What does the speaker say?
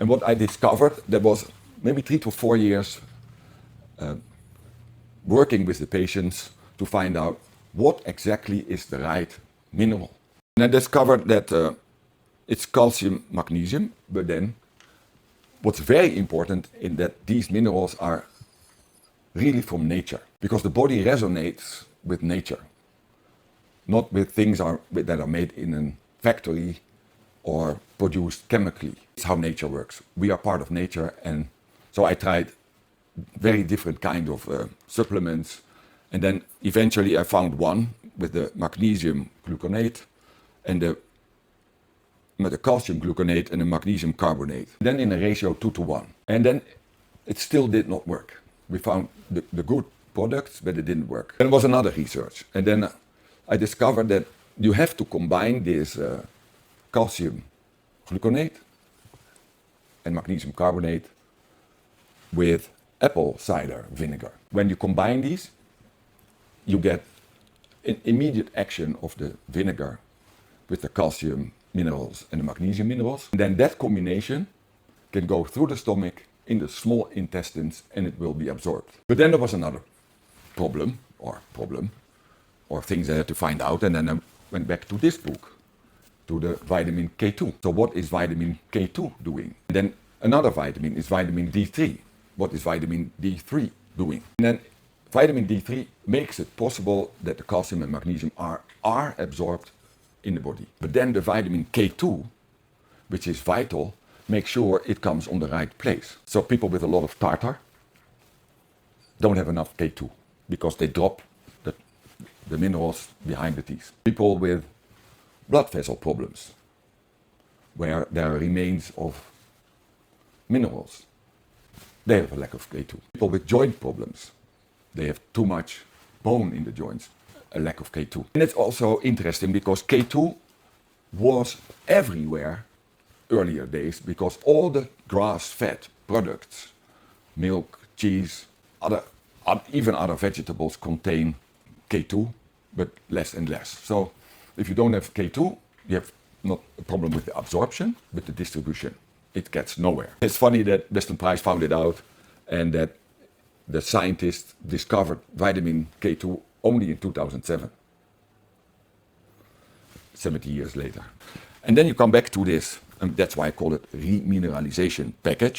And what I discovered, that was maybe 3 to 4 years working with the patients to find out what exactly is the right mineral. And I discovered that it's calcium, magnesium, but then what's very important in that these minerals are really from nature, because the body resonates with nature, not with things that are made in a factory or produced chemically. It's how nature works. We are part of nature, and so I tried very different kind of supplements, and then eventually I found one with the magnesium gluconate and the calcium gluconate and the magnesium carbonate. Then in a ratio 2:1, and then it still did not work. We found the good products, but it didn't work. Then there was another research, and then I discovered that you have to combine this calcium gluconate and magnesium carbonate with apple cider vinegar. When you combine these, you get an immediate action of the vinegar with the calcium minerals and the magnesium minerals. And then that combination can go through the stomach in the small intestines and it will be absorbed. But then there was another problem or things I had to find out, and then I went back to this book, to the vitamin K2. So what is vitamin K2 doing? And then another vitamin is vitamin D3. What is vitamin D3 doing? And then vitamin D3 makes it possible that the calcium and magnesium are absorbed in the body. But then the vitamin K2, which is vital, makes sure it comes on the right place. So people with a lot of tartar don't have enough K2 because they drop the minerals behind the teeth. People with blood vessel problems, where there are remains of minerals, they have a lack of K2. People with joint problems, they have too much bone in the joints, a lack of K2. And it's also interesting because K2 was everywhere earlier days, because all the grass-fed products, milk, cheese, even other vegetables contain K2, but less and less. So if you don't have K2, you have not a problem with the absorption, but the distribution. It gets nowhere. It's funny that Weston Price found it out, and that the scientists discovered vitamin K2 only in 2007, 70 years later. And then you come back to this, and that's why I call it remineralization package.